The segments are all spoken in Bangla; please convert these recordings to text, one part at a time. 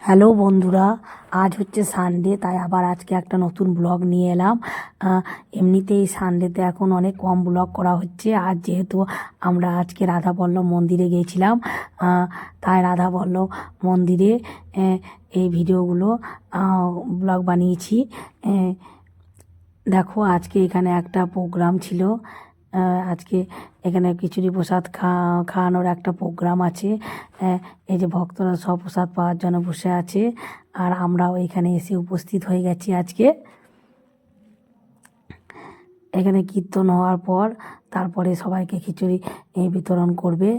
হ্যালো বন্ধুরা, আজ হচ্ছে সানডে, তাই আবার আজকে একটা নতুন ব্লগ নিয়ে এলাম। এমনিতেই সানডেতে এখন অনেক কম ব্লগ করা হচ্ছে। আজ যেহেতু আমরা আজকে রাধাবল্লভ মন্দিরে গিয়েছিলাম, তাই রাধাবল্লভ মন্দিরে এই ভিডিওগুলো ব্লগ বানিয়েছি। দেখো, আজকে এখানে একটা প্রোগ্রাম ছিল। আজকে এখানে খিচুড়ি প্রসাদ খাওয়ানোর একটা প্রোগ্রাম আছে। এই যে ভক্তরা সব প্রসাদ পাওয়ার জন্য বসে আছে, আর আমরাও এখানে এসে উপস্থিত হয়ে গেছি। আজকে এখানে কীর্তন হওয়ার পর তারপরে সবাইকে খিচুড়ি বিতরণ করবে।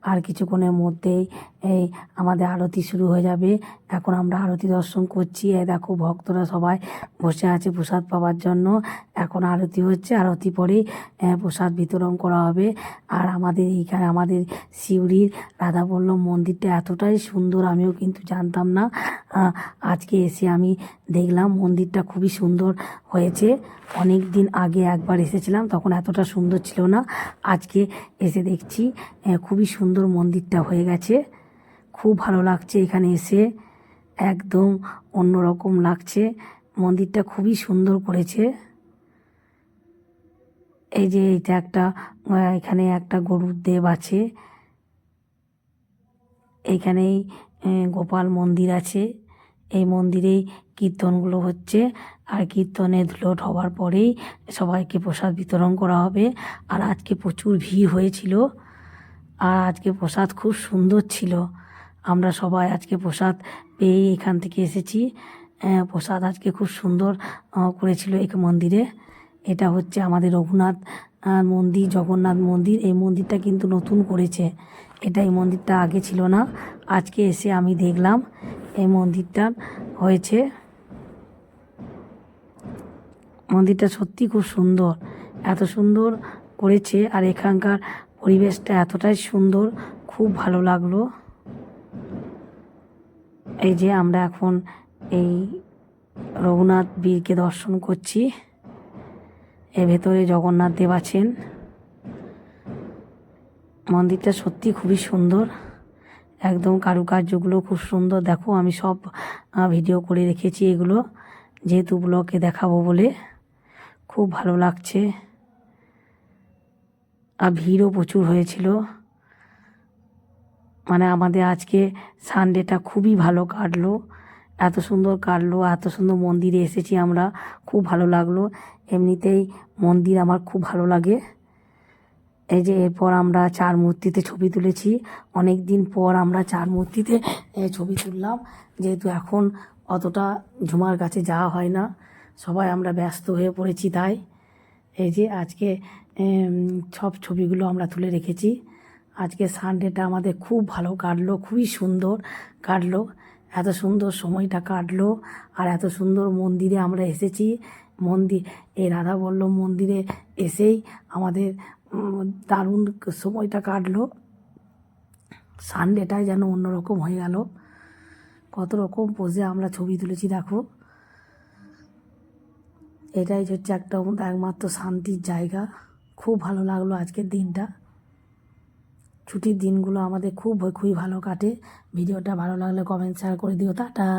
আর কিছুক্ষণের মধ্যেই এই আমাদের আরতি শুরু হয়ে যাবে। এখন আমরা আরতি দর্শন করছি। এই দেখো, ভক্তরা সবাই বসে আছে প্রসাদ পাওয়ার জন্য। এখন আরতি হচ্ছে, আরতি পরেই প্রসাদ বিতরণ করা হবে। আর আমাদের এইখানে আমাদের সিউড়ির রাধাবল্লভ মন্দিরটা এতটাই সুন্দর, আমিও কিন্তু জানতাম না। আজকে এসে আমি দেখলাম মন্দিরটা খুবই সুন্দর হয়েছে। অনেক দিন আগে একবার এসেছিলাম, তখন এতটা সুন্দর ছিল না। আজকে এসে দেখছি খুবই সুন্দর মন্দিরটা হয়ে গেছে। খুব ভালো লাগছে এখানে এসে, একদম অন্যরকম লাগছে। মন্দিরটা খুবই সুন্দর করেছে। এই যে এটা একটা এখানে একটা গরুর দেব আছে। এইখানেই গোপাল মন্দির আছে। এই মন্দিরেই কীর্তনগুলো হচ্ছে, আর কীর্তনে ধুলোট হওয়ার পরেই সবাইকে প্রসাদ বিতরণ করা হবে। আর আজকে প্রচুর ভিড় হয়েছিল, আর আজকে প্রসাদ খুব সুন্দর ছিল। আমরা সবাই আজকে প্রসাদ পেয়েই এখান থেকে এসেছি। প্রসাদ আজকে খুব সুন্দর করেছিল এই মন্দিরে। এটা হচ্ছে আমাদের রঘুনাথ মন্দির, জগন্নাথ মন্দির। এই মন্দিরটা কিন্তু নতুন করেছে, এই মন্দিরটা আগে ছিল না। আজকে এসে আমি দেখলাম এই মন্দিরটা হয়েছে। মন্দিরটা সত্যি খুব সুন্দর, এত সুন্দর করেছে। আর এখানকার পরিবেশটা এতটাই সুন্দর, খুব ভালো লাগলো। এই যে আমরা এখন এই রঘুনাথ বীরকে দর্শন করছি। এর ভেতরে জগন্নাথ দেব আছেন। মন্দিরটা সত্যি খুবই সুন্দর, একদম কারুকার্যগুলো খুব সুন্দর। দেখো, আমি সব ভিডিও করে রেখেছি এগুলো, যেহেতু ব্লগে দেখাবো বলে। খুব ভালো লাগছে, আর ভিড়ও প্রচুর হয়েছিল। মানে আমাদের আজকে সানডেটা খুবই ভালো কাটলো, এত সুন্দর কাটলো। এত সুন্দর মন্দিরে এসেছি আমরা, খুব ভালো লাগলো। এমনিতেই মন্দির আমার খুব ভালো লাগে। এই যে এরপর আমরা চার মূর্তিতে ছবি তুলেছি। অনেক দিন পর আমরা চার মূর্তিতে ছবি তুললাম, যেহেতু এখন অতটা ঝুমার কাছে যাওয়া হয় না, সবাই আমরা ব্যস্ত হয়ে পড়েছি। তাই এই যে আজকে সব ছবিগুলো আমরা তুলে রেখেছি। আজকে সানডেটা আমাদের খুব ভালো কাটলো, খুবই সুন্দর কাটলো। এত সুন্দর সময়টা কাটলো, আর এত সুন্দর মন্দিরে আমরা এসেছি। এই রাধাবল্লভ মন্দিরে এসেই আমাদের দারুণ সময়টা কাটলো। সানডেটাই যেন অন্যরকম হয়ে গেল। কত রকম পোজে আমরা ছবি তুলেছি দেখো। এটাই হচ্ছে একটা একমাত্র শান্তির জায়গা। খুব ভালো লাগলো আজকের দিনটা। ছুটির দিনগুলো আমাদের খুবই ভালো কাটে। ভিডিওটা ভালো লাগলে কমেন্ট শেয়ার করে দিও। টাটা।